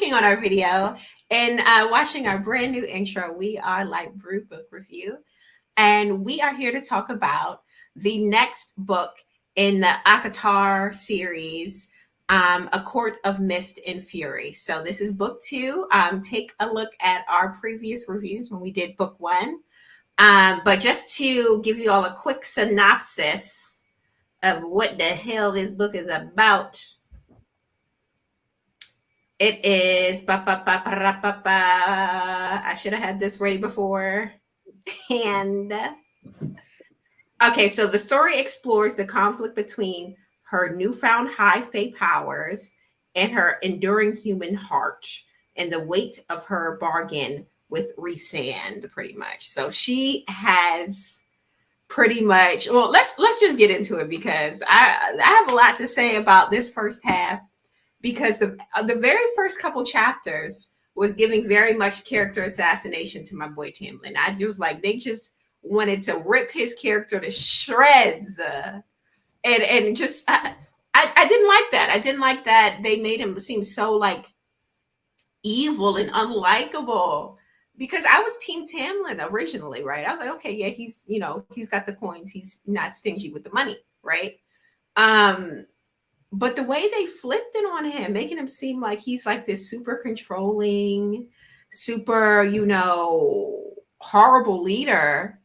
clicking on our video and watching our brand new intro. We are Light Brew Book Review, and we are here to talk about the next book in the Akatar series, A Court of Mist and Fury. So this is book two. Take a look at our previous reviews when we did book one. But just to give you all a quick synopsis of what the hell this book is about, it is. I should have had this ready before. And okay, so the story explores the conflict between her newfound high fae powers and her enduring human heart and the weight of her bargain with Resand, pretty much. So she has pretty much, well, let's just get into it because I have a lot to say about this first half, because the very first couple chapters was giving very much character assassination to my boy Tamlin. I just like, they just wanted to rip his character to shreds, and just I didn't like that. I didn't like that they made him seem so like evil and unlikable, because I was team Tamlin originally, right? I was like, okay, yeah, he's got the coins, he's not stingy with the money, right? But the way they flipped it on him, making him seem like he's like this super controlling, super, horrible leader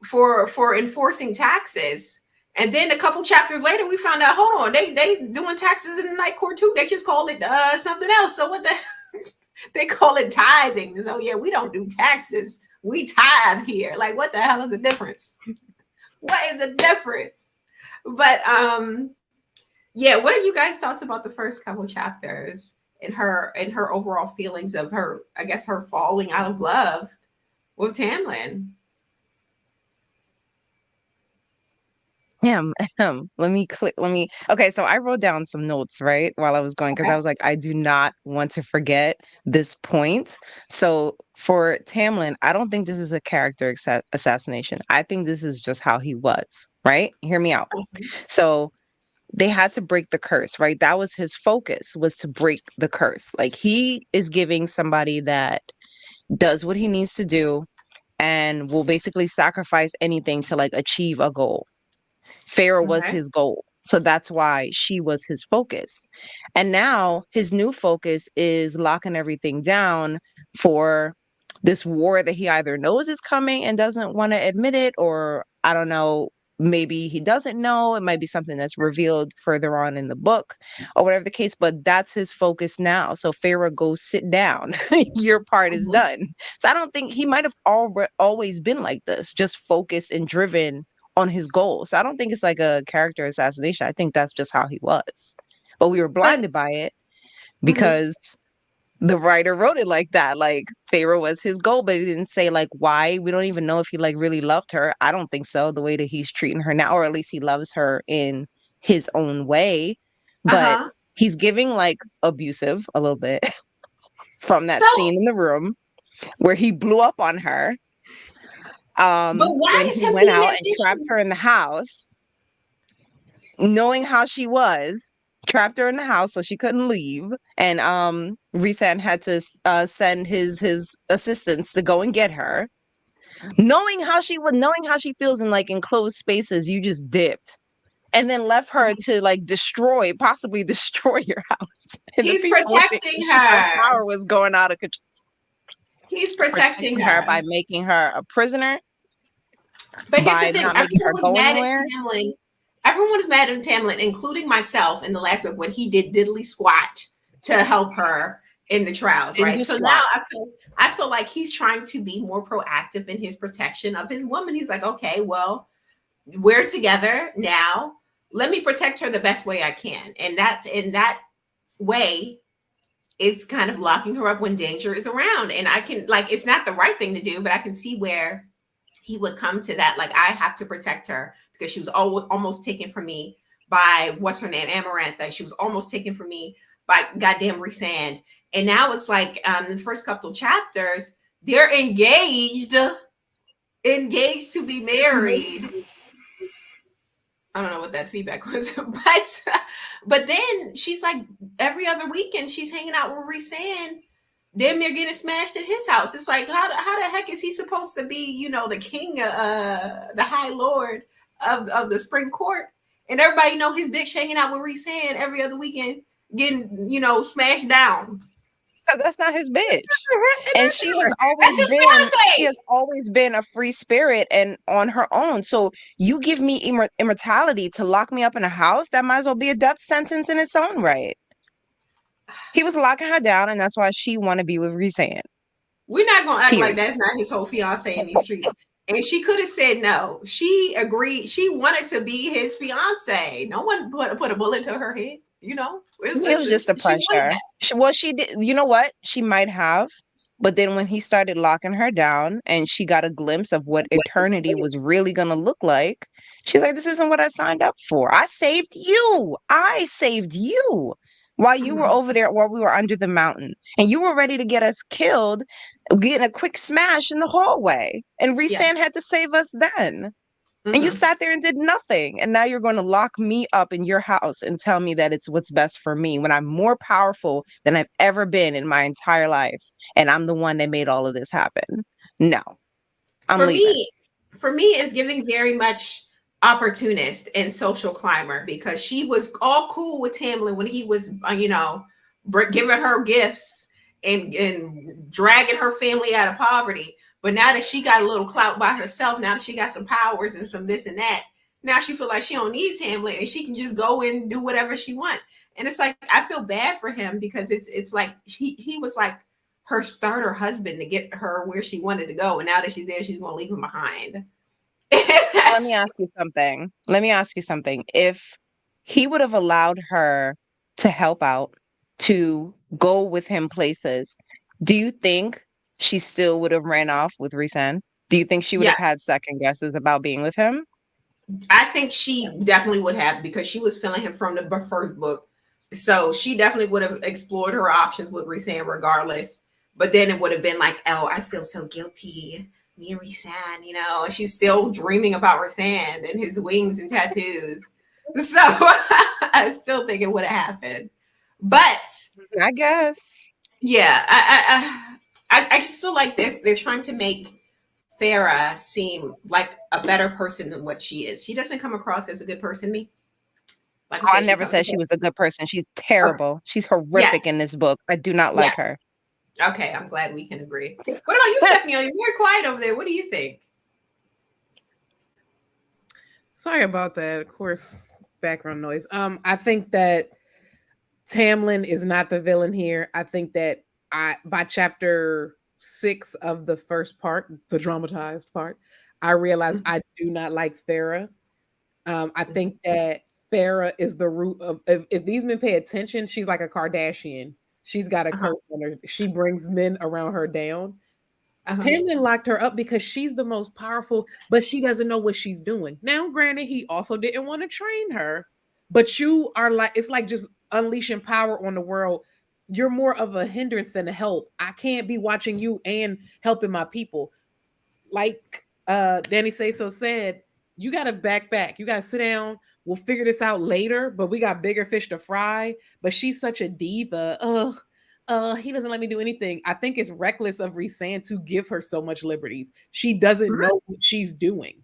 for enforcing taxes. And then a couple chapters later, we found out, hold on, they doing taxes in the night court too. They just call it something else. So what the they call it tithing. So yeah, we don't do taxes. We tithe here. Like, what the hell is the difference? What is the difference? But yeah, what are you guys' thoughts about the first couple chapters and her overall feelings of her, I guess, her falling out of love with Tamlin? Okay, so I wrote down some notes, right, while I was going, because I Okay. was like, I do not want to forget this point. So for Tamlin, I don't think this is a character assassination. I think this is just how he was, right? Hear me out. So they had to break the curse, right? That was his focus, was to break the curse. Like, he is giving somebody that does what he needs to do and will basically sacrifice anything to like achieve a goal. Pharaoh was Okay. his goal. So that's why she was his focus. And now his new focus is locking everything down for this war that he either knows is coming and doesn't want to admit it, or I don't know, maybe he doesn't know. It might be something that's revealed further on in the book or whatever the case, but that's his focus now. So Pharaoh, go sit down. Your part is Mhm. done. So I don't think he might have always been like this, just focused and driven on his goals. So I don't think it's like a character assassination. I think that's just how he was. But we were But blinded by it mhm. because the writer wrote it like that. Like, Pharaoh was his goal, but he didn't say like why. We don't even know if he like really loved her. I don't think so, the way that he's treating her now, or at least he loves her in his own way. But Uh-huh. he's giving like abusive a little bit from So, that scene in the room where he blew up on her, but why when is he him went being out that and trapped bitchy? her in the house, knowing how she was, trapped her in the house so she couldn't leave. And Risan had to send his assistants to go and get her. Knowing how she feels in like enclosed spaces, you just dipped. And then left her to like possibly destroy your house. And the He's people within protecting whose her. power was going out of control. He's protecting Protecting her her. by making her a prisoner, But here's the by thing: not making everyone her was go mad at anywhere. Tamlin. Everyone was mad at Tamlin, including myself in the last book when he did diddly squat to help her in the trials, Didn't right? do So now squat. I feel like he's trying to be more proactive in his protection of his woman. He's like, okay, well, we're together now. Let me protect her the best way I can, and that's in that way is kind of locking her up when danger is around. And I can, like, it's not the right thing to do, but I can see where he would come to that, like, I have to protect her because she was almost taken from me by what's her name, Amarantha. She was almost taken from me by goddamn Resand. And now it's like, the first couple of chapters, they're engaged to be married. I don't know what that feedback was, but then she's like every other weekend she's hanging out with Resan. Damn near getting smashed at his house. It's like how the heck is he supposed to be? You know, the king, the high lord of the spring court, and everybody know his bitch hanging out with Resan every other weekend, getting smashed down. 'Cause that's not his bitch. And That's his she has fiance. always been a free spirit and on her own. So you give me immortality to lock me up in a house, that might as well be a death sentence in its own right. He was locking her down, and that's why she want to be with Rhysand. We're not gonna act like Period. that's not his whole fiance in these streets. And she could have said no. She agreed. She wanted to be his fiance. No one put a bullet to her head. It was just the She wanted pressure. She did. You know what? She might have, but then when he started locking her down, and she got a glimpse of what eternity was really gonna look like, she's like, "This isn't what I signed up for. I saved you. I saved you." While you were that. over there, while we were under the mountain, and you were ready to get us killed, getting a quick smash in the hallway, and Yeah. Rhysand had to save us then. And you Hmm. sat there and did nothing. And now you're going to lock me up in your house and tell me that it's what's best for me when I'm more powerful than I've ever been in my entire life. And I'm the one that made all of this happen. No, I'm For leaving. me, for me, it's giving very much opportunist and social climber because she was all cool with Tamlin when he was, giving her gifts and dragging her family out of poverty. But now that she got a little clout by herself, now that she got some powers and some this and that, now she feel like she don't need Tamlin and she can just go and do whatever she want. And it's like I feel bad for him because it's like he was like her starter husband to get her where she wanted to go. And now that she's there, she's going to leave him behind. Let me That's, ask you something. Let me ask you something. If he would have allowed her to help out, to go with him places, do you think she still would have ran off with Rhysand? Do you think she would yeah, have had second guesses about being with him? I think she definitely would have because she was feeling him from the first book. So she definitely would have explored her options with Rhysand regardless. But then it would have been like, oh, I feel so guilty. Me and Rhysand. And she's still dreaming about Rhysand and his wings and tattoos. So I still think it would have happened. But I guess. yeah, I just feel like they're trying to make Farah seem like a better person than what she is. She doesn't come across as a good person to me. Like I Oh, I said, she never comes said she across. was a good person. She's Okay. terrible. She's horrific Yes, in this book. I do not like yes. her. Okay, I'm glad we can agree. What about you, Stephanie? You're very quiet over there. What do you think? Sorry about that. Of course, background noise. I think that Tamlin is not the villain here. I think that I by chapter 6 of the first part, the dramatized part, I realized Mhm, I do not like Farah. I mhm, think that Farah is the root of if these men pay attention, she's like a Kardashian. She's got a uh-huh, curse on her. She brings men around her down. uh-huh. Tamlin locked her up because she's the most powerful, but she doesn't know what she's doing. Now, granted, he also didn't want to train her, but you are like, it's like just unleashing power on the world. You're more of a hindrance than a help. I can't be watching you and helping my people. Like Danny Say So said, you got to back. You got to sit down. We'll figure this out later, but we got bigger fish to fry. But she's such a diva. Ugh. He doesn't let me do anything. I think it's reckless of Rhysand to give her so much liberties. She doesn't Mhm, know what she's doing.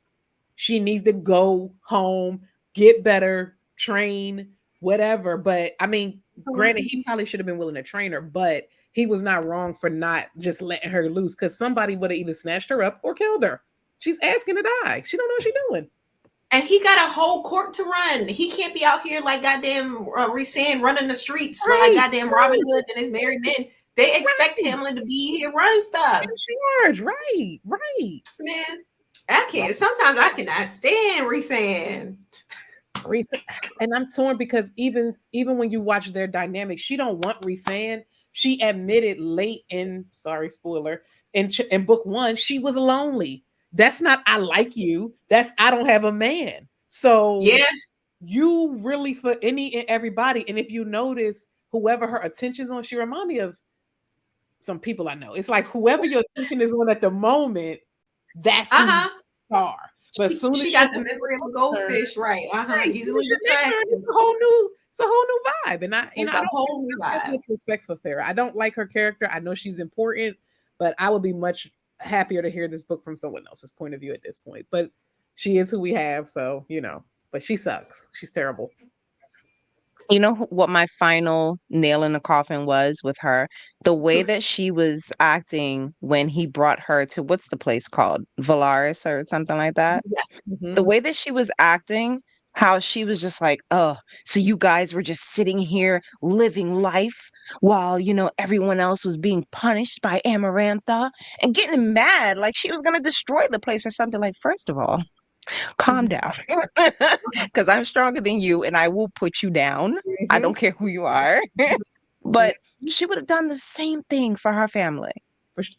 She needs to go home, get better, train, whatever. But I mean, granted, he probably should have been willing to train her, but he was not wrong for not just letting her loose because somebody would have either snatched her up or killed her. She's asking to die. She don't know what she's doing. and he got a whole court to run. He can't be out here like goddamn Rhysand running the streets like Right, goddamn Robin right, Hood and his married men. They expect right. Tamlin to be here running In stuff. charge. Right, right. Man, I Right. can't. Sometimes I cannot stand Rhysand. Risa- and I'm torn because even when you watch their dynamic, she don't want Rhysand. She admitted late in sorry spoiler in book one she was lonely. That's not I like you. That's I don't have a man. So Yeah. you really for any and everybody. And if you notice, whoever her attention's on, she remind me of some people I know. It's like whoever your attention is on at the moment, that's Uh who you huh. are. But as soon as She got the memory of a goldfish, right? Easily distracted. it's a whole new vibe. And It's a whole new I have vibe. much respect for Farrah. I don't like her character. I know she's important, but I would be much happier to hear this book from someone else's point of view at this point. But she is who we have, so but she sucks. She's terrible. You know what my final nail in the coffin was with her? The way that she was acting when he brought her to what's the place called? Valaris or something like that. Yeah. The way that she was acting, how she was just like, oh, so you guys were just sitting here living life while, everyone else was being punished by Amarantha and getting mad like she was going to destroy the place or something. Like, first of all, calm down because I'm stronger than you and I will put you down. I don't care who you are. But she would have done the same thing for her family.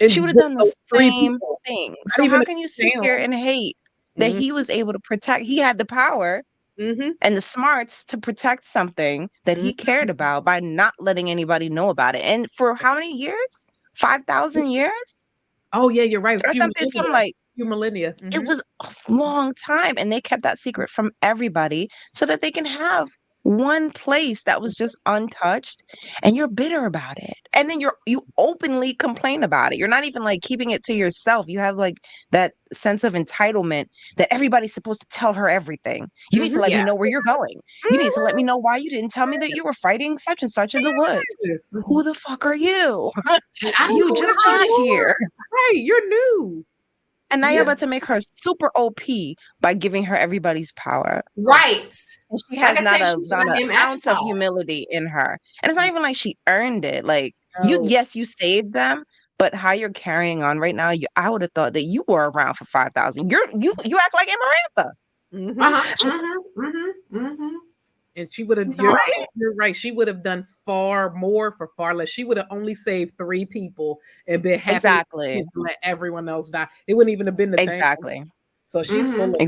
She would have done the same thing. So how can you sit here and hate that he was able to protect? He had the power and the smarts to protect something that he cared about by not letting anybody know about it. And for how many years? 5,000 years? Oh yeah, you're right. Or something like few millennia. it was a long time, and they kept that secret from everybody so that they can have one place that was just untouched, and you're bitter about it. And then you openly complain about it. You're not even like keeping it to yourself. You have like that sense of entitlement that everybody's supposed to tell her everything. You need to let me know where you're going. You need to let me know why you didn't tell me that you were fighting such and such in the woods. Who the fuck are you? You just got here. Right, you're new. And now you're about to make her super OP by giving her everybody's power. Right. And she has not an ounce of humility in her. And it's not even like she earned it. Like, you saved them, but how you're carrying on right now, I would have thought that you were around for 5,000. You act like Amarantha. And she would have, you're right. She would have done far more for far less. She would have only saved 3 people and been happy to let everyone else die. It wouldn't even have been the same. So she's full of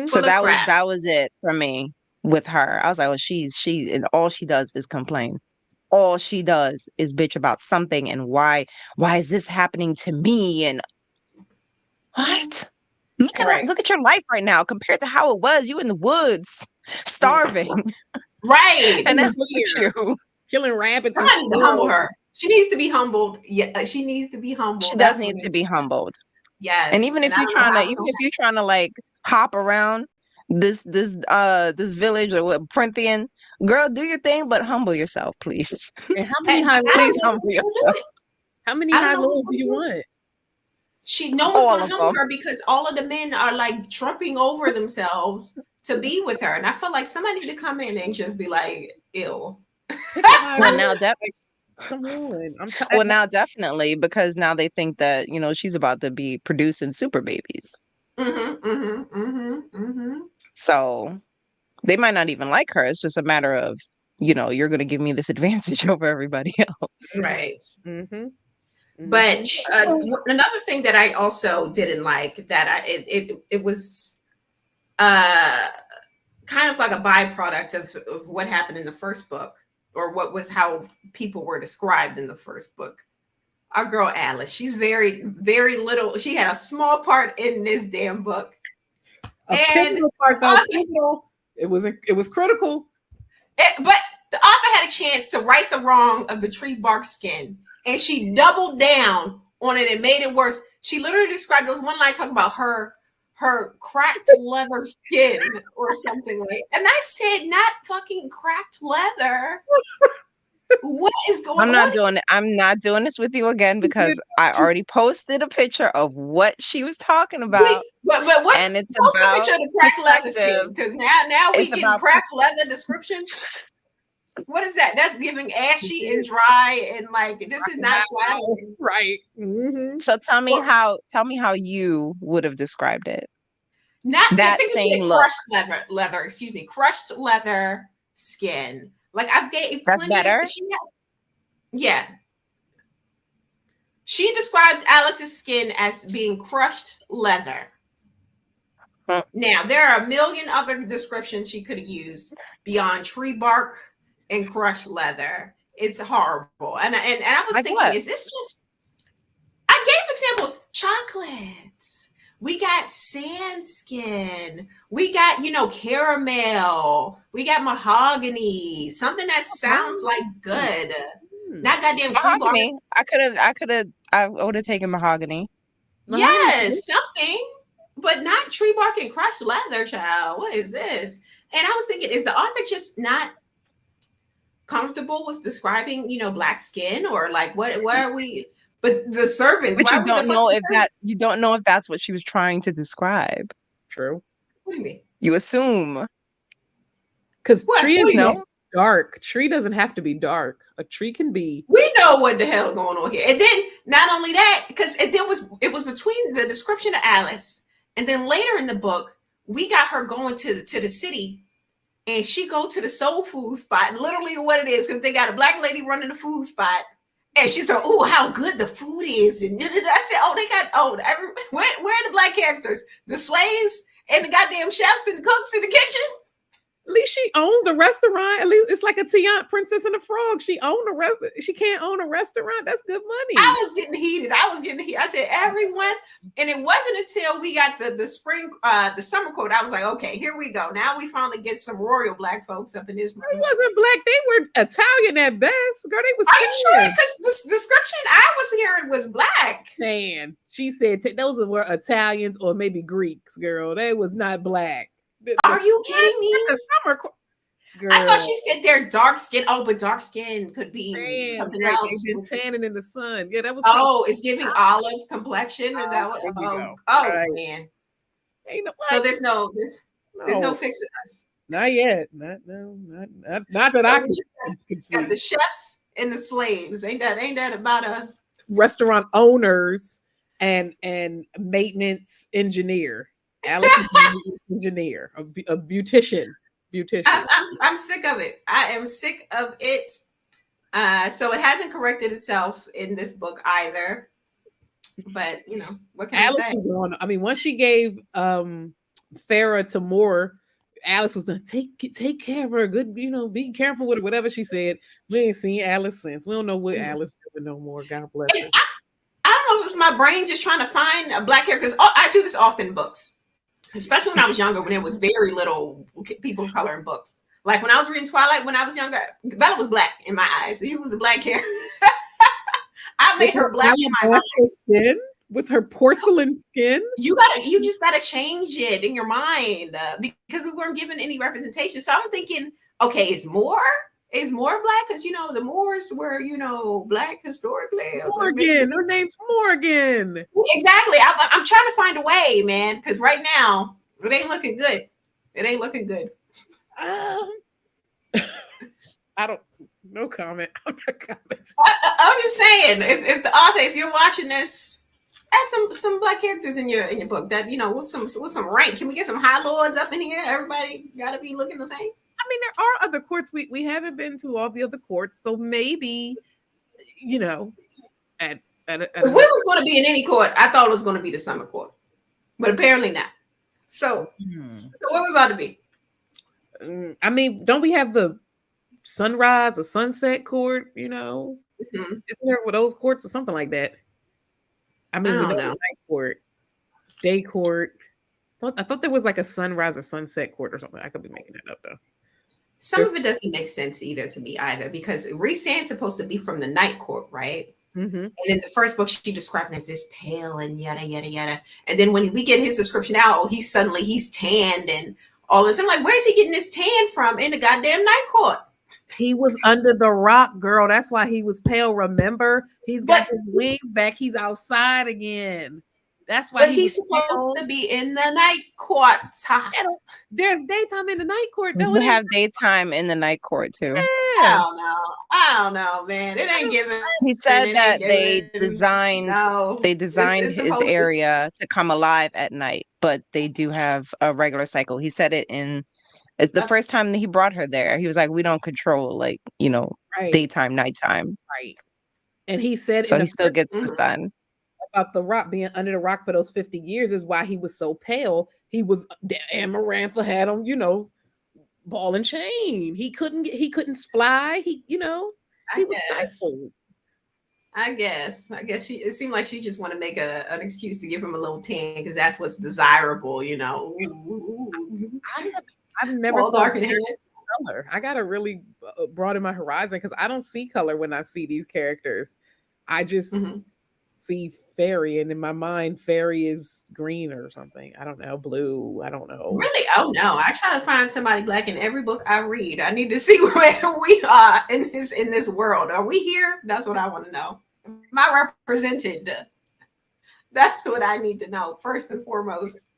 So that was it for me with her. I was like, well, she and all she does is complain. All she does is bitch about something and why is this happening to me? And what? Look at your life right now compared to how it was. You in the woods, starving. Right. And then look at you. Killing rabbits. And humble her. She needs to be humbled. Yeah, she needs to be humbled. She does need to be humbled. Yes. And even if you're trying to like hop around this village or what Printhean, girl, do your thing, but humble yourself, please. And how many high please humble yourself. How many high lows do you want? No one's going to humble her because all of the men are like tripping over themselves to be with her. And I feel like somebody need to come in and just be like, ew. Well, now come on. Well, now definitely, because now they think that, she's about to be producing super babies. So they might not even like her. It's just a matter of, you're going to give me this advantage over everybody else. Right. But another thing that I also didn't like that it was kind of like a byproduct of what happened in the first book, or how people were described in the first book. Our girl Alice, she's very, very little. She had a small part in this damn book. Pivotal part, though. It was critical. But the author had a chance to right the wrong of the tree bark skin. And she doubled down on it and made it worse. She literally described, there was one line talking about her cracked leather skin or something like. And I said, not fucking cracked leather. What is going on? I'm not doing it. I'm not doing this with you again because I already posted a picture of what she was talking about. But what? And it's about a picture of the cracked leather skin, because now we getting cracked leather descriptions. What is that? That's giving ashy and dry, and like this is not right. So tell me how you would have described it. Not that same look. Crushed leather skin. Like I've gave that's better. Yeah. She described Alice's skin as being crushed leather. Now there are a million other descriptions she could have used beyond tree bark and crushed leather. It's horrible. And I was thinking, is this just? I gave examples: chocolates, We got sand skin. We got, caramel. We got mahogany. Something that sounds like good. Hmm. Not goddamn tree bark. Mahogany. I would have taken mahogany. Mahogany. Yes, something, but not tree bark and crushed leather, child. What is this? And I was thinking, is the author just not comfortable with describing, black skin, or like what? Why are we? But the servants, But why are we the fucking servants? you don't know if that's what she was trying to describe. True. What do you mean? You assume. Because What? tree What do is you No? mean? dark. Tree doesn't have to be dark. A tree can be. We know what the hell going on here. And then not only that, because it was between the description of Alice, and then later in the book, we got her going to the city, and she go to the soul food spot, and literally what it is, because they got a black lady running the food spot, and she's like, "Oh, how good the food is!" And I said, "Oh, they got where are the black characters? The slaves and the goddamn chefs and the cooks in the kitchen." At least she owns the restaurant. At least it's like a Tiana Princess and the Frog. She owned She can't own a restaurant. That's good money. I was getting heated. I said, everyone, and it wasn't until we got the spring, the summer coat. I was like, okay, here we go. Now we finally get some royal black folks up in this. They wasn't black. They were Italian at best. Girl, they was. Are you sure? Because the description I was hearing was black. Man, she said those were Italians or maybe Greeks. Girl, they was not black. Are you kidding me? The summer. Girl. I thought she said they're dark skin. Oh, but dark skin could be something right, else. they've been tanning in the sun. Yeah, that was. Oh, it's giving olive complexion. Is that what? There you go. Oh Right. man. Ain't no, So there's no fixing us. Not yet. Not that I can see. Got the chefs and the slaves. Ain't that about a Restaurant owners and maintenance engineer. Alice is an engineer, a beautician. I'm sick of it. I am sick of it. So it hasn't corrected itself in this book either. But what can Alice I say? was on. I mean, once she gave Farah to Moore, Alice was done. Take care of her. Good, be careful with her. Whatever she said. We ain't seen Alice since. We don't know what Alice is doing no more. God bless her. I don't know if it's my brain just trying to find a black hair, because I do this often in books. Especially when I was younger, when there was very little people of color in books. Like when I was reading Twilight when I was younger, Bella was black in my eyes. He was a black hair. I made her black in my mind. With her porcelain skin. You just gotta change it in your mind, because we weren't given any representation. So I'm thinking, okay, is more black? Because the Moors were black historically. Morgan, her name's Morgan. Exactly. I'm trying to find a way, man, because right now it ain't looking good. It ain't looking good. I don't. No comment. I'm not commenting. I'm just saying, if the author, if you're watching this, add some black characters in your book that with some rank. Can we get some high lords up in here? Everybody got to be looking the same. I mean, there are other courts. We haven't been to all the other courts, so maybe at if we was going to be in any court, I thought it was going to be the summer court, but apparently not. So where we about to be? I mean, don't we have the sunrise or sunset court? Isn't there with those courts or something like that? I mean, we know night court, day court. I thought there was like a sunrise or sunset court or something. I could be making that up though. Some of it doesn't make sense either to me either, because Rhysand's supposed to be from the night court, right? Mm-hmm. And in the first book, she described him as this pale and yada yada yada. And then when we get his description out, he's tanned and all this. I'm like, where's he getting this tan from in the goddamn night court? He was under the rock, girl. That's why he was pale. Remember, he's got his wings back. He's outside again. That's why he's supposed to be in the night court. There's daytime in the night court. We have daytime in the night court too. Yeah. I don't know, man. It ain't giving. He said that they designed his area to come alive at night, but they do have a regular cycle. He said it in the first time that he brought her there. He was like, we don't control daytime, nighttime. Right. And he said so he still gets the sun. About the rock being under the rock for those 50 years is why he was so pale. He was Amarantha had him, ball and chain. He couldn't fly. He was stifled. I guess. She. It seemed like she just want to make an excuse to give him a little tan because that's what's desirable, you know. Ooh. I've never Tall, thought dark, and handsome. color. I gotta really broaden my horizon because I don't see color when I see these characters. I Mm-hmm. just see fairy, and in my mind, fairy is green or something. I don't know, blue. I don't know. Really? Oh no! I try to find somebody black in every book I read. I need to see where we are in this world. Are we here? That's what I want to know. Am I represented? That's what I need to know first and foremost.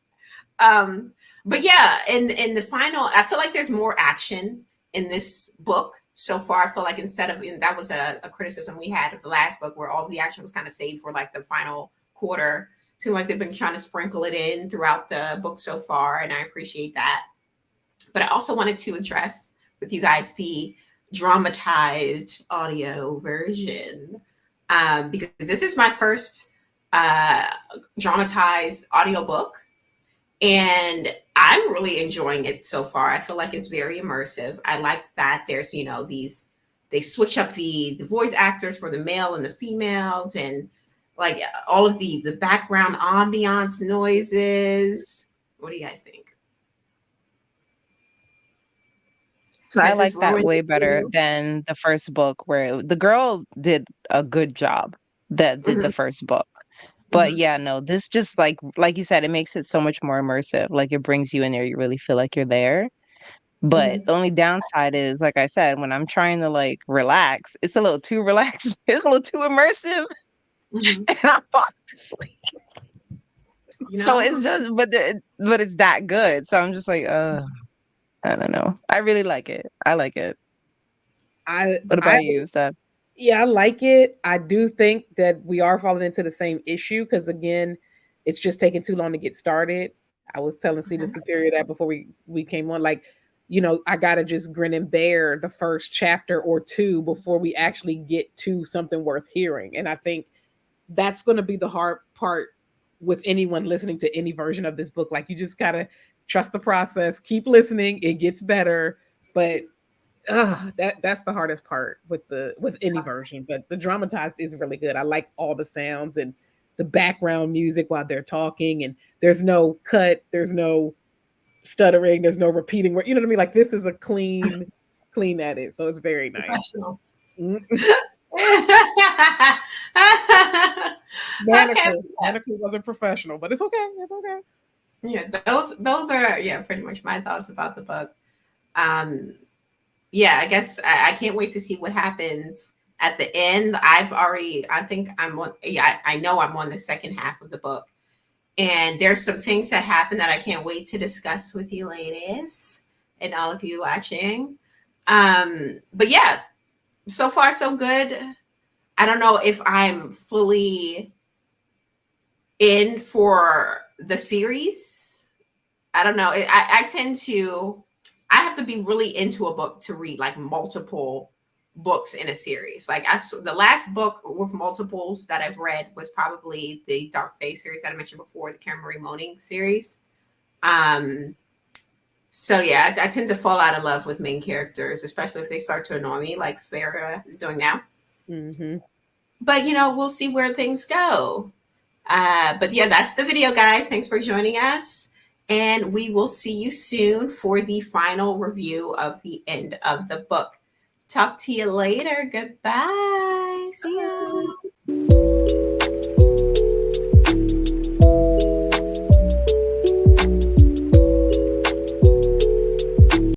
Um, but yeah, in the final, I feel like there's more action in this book so far. I feel like instead of and that was a criticism we had of the last book where all the action was kind of saved for like the final quarter. Seemed like they've been trying to sprinkle it in throughout the book so far, and I appreciate that. But I also wanted to address with you guys the dramatized audio version because this is my first uh, dramatized audiobook and I'm really enjoying it so far. I feel like it's very immersive. I like that there's, you know, these they switch up the voice actors for the male and the females and like all of the background ambiance noises. What do you guys think? So I Has this like that ruined way it for better you? than the first book where the girl did a good job that did the Mhm, first book. But mhm, yeah, no, this just like you said, it makes it so much more immersive. Like it brings you in there, you really feel like you're there. But mhm, the only downside is, like I said, when I'm trying to like relax, it's a little too relaxed. It's a little too immersive, mhm. and I fall asleep. You So know, it's just, but it's that good. So I'm just like, I don't know. I really like it. I like it. What I about you, Steph? Yeah, I like it. I do think that we are falling into the same issue because again, it's just taking too long to get started. I was telling Cedar okay. Superior that before we came on, like, I gotta just grin and bear the first chapter or two before we actually get to something worth hearing. And I think that's going to be the hard part with anyone listening to any version of this book. Like, you just gotta trust the process, keep listening, it gets better. But that's the hardest part with any version. But the dramatized is really good. I like all the sounds and the background music while they're talking, and there's no cut, there's no stuttering, there's no repeating. You know what I mean? Like, this is a clean edit, so it's very nice. Professional. Mm. Okay. Manica wasn't professional, but it's okay. It's okay. Yeah, those are yeah, pretty much my thoughts about the book. Um, yeah, I guess I can't wait to see what happens at the end. I think I'm on, yeah, I know I'm on the second half of the book. And there's some things that happen that I can't wait to discuss with you ladies and all of you watching. But yeah, so far so good. I don't know if I'm fully in for the series. I don't know. I tend to, I have to be really into a book to read like multiple books in a series. Like the last book with multiples that I've read was probably the Dark Face series that I mentioned before, the Karen Marie Moaning series. Um, so yeah, I tend to fall out of love with main characters, especially if they start to annoy me, like Farah is doing now. Mm-hmm. But we'll see where things go. But yeah, that's the video, guys. Thanks for joining us. And we will see you soon for the final review of the end of the book. Talk to you later. Goodbye. See ya.